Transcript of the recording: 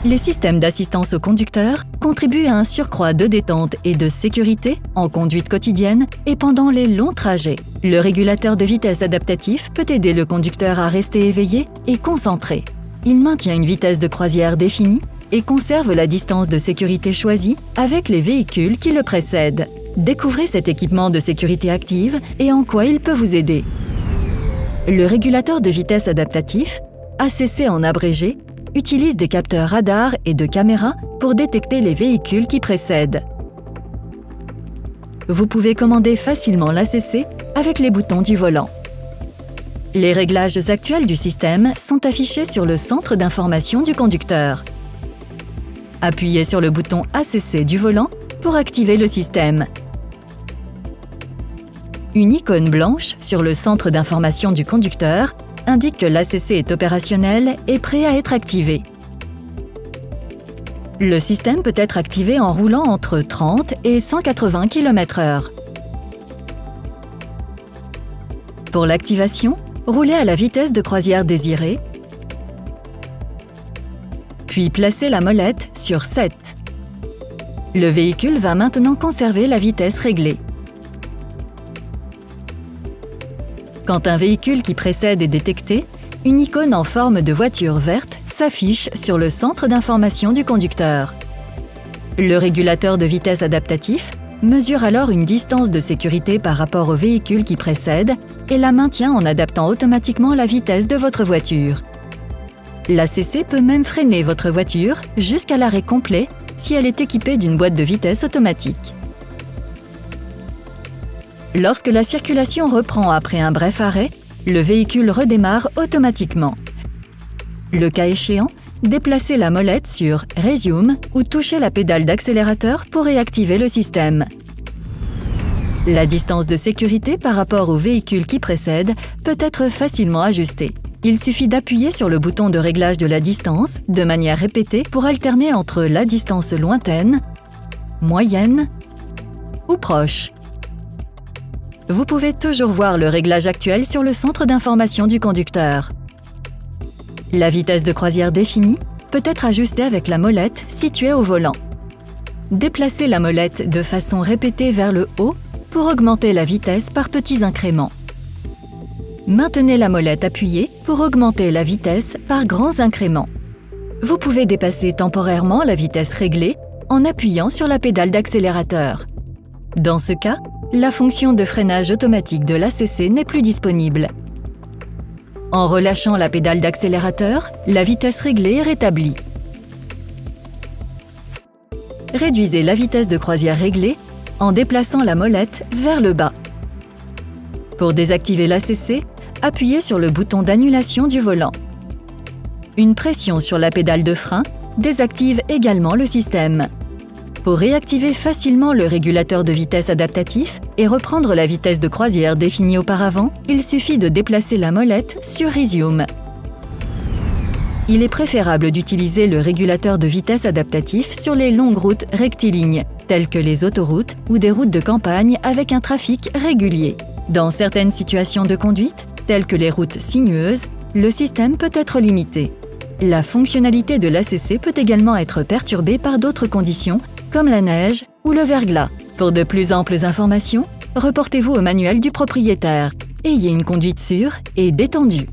Les systèmes d'assistance au conducteur contribuent à un surcroît de détente et de sécurité en conduite quotidienne et pendant les longs trajets. Le régulateur de vitesse adaptatif peut aider le conducteur à rester éveillé et concentré. Il maintient une vitesse de croisière définie et conserve la distance de sécurité choisie avec les véhicules qui le précèdent. Découvrez cet équipement de sécurité active et en quoi il peut vous aider. Le régulateur de vitesse adaptatif, ACC en abrégé, utilise des capteurs radar et de caméras pour détecter les véhicules qui précèdent. Vous pouvez commander facilement l'ACC avec les boutons du volant. Les réglages actuels du système sont affichés sur le centre d'information du conducteur. Appuyez sur le bouton ACC du volant pour activer le système. Une icône blanche sur le centre d'information du conducteur indique que l'ACC est opérationnel et prêt à être activé. Le système peut être activé en roulant entre 30 et 180 km/h. Pour l'activation, roulez à la vitesse de croisière désirée, puis placez la molette sur 7. Le véhicule va maintenant conserver la vitesse réglée. Quand un véhicule qui précède est détecté, une icône en forme de voiture verte s'affiche sur le centre d'information du conducteur. Le régulateur de vitesse adaptatif mesure alors une distance de sécurité par rapport au véhicule qui précède et la maintient en adaptant automatiquement la vitesse de votre voiture. L'ACC peut même freiner votre voiture jusqu'à l'arrêt complet si elle est équipée d'une boîte de vitesse automatique. Lorsque la circulation reprend après un bref arrêt, le véhicule redémarre automatiquement. Le cas échéant, déplacez la molette sur « Resume » ou touchez la pédale d'accélérateur pour réactiver le système. La distance de sécurité par rapport au véhicule qui précède peut être facilement ajustée. Il suffit d'appuyer sur le bouton de réglage de la distance de manière répétée pour alterner entre la distance lointaine, moyenne ou proche. Vous pouvez toujours voir le réglage actuel sur le centre d'information du conducteur. La vitesse de croisière définie peut être ajustée avec la molette située au volant. Déplacez la molette de façon répétée vers le haut pour augmenter la vitesse par petits incréments. Maintenez la molette appuyée pour augmenter la vitesse par grands incréments. Vous pouvez dépasser temporairement la vitesse réglée en appuyant sur la pédale d'accélérateur. Dans ce cas, la fonction de freinage automatique de l'ACC n'est plus disponible. En relâchant la pédale d'accélérateur, la vitesse réglée est rétablie. Réduisez la vitesse de croisière réglée en déplaçant la molette vers le bas. Pour désactiver l'ACC, appuyez sur le bouton d'annulation du volant. Une pression sur la pédale de frein désactive également le système. Pour réactiver facilement le régulateur de vitesse adaptatif et reprendre la vitesse de croisière définie auparavant, il suffit de déplacer la molette sur Resume. Il est préférable d'utiliser le régulateur de vitesse adaptatif sur les longues routes rectilignes, telles que les autoroutes ou des routes de campagne avec un trafic régulier. Dans certaines situations de conduite, telles que les routes sinueuses, le système peut être limité. La fonctionnalité de l'ACC peut également être perturbée par d'autres conditions, comme la neige ou le verglas. Pour de plus amples informations, reportez-vous au manuel du propriétaire. Ayez une conduite sûre et détendue.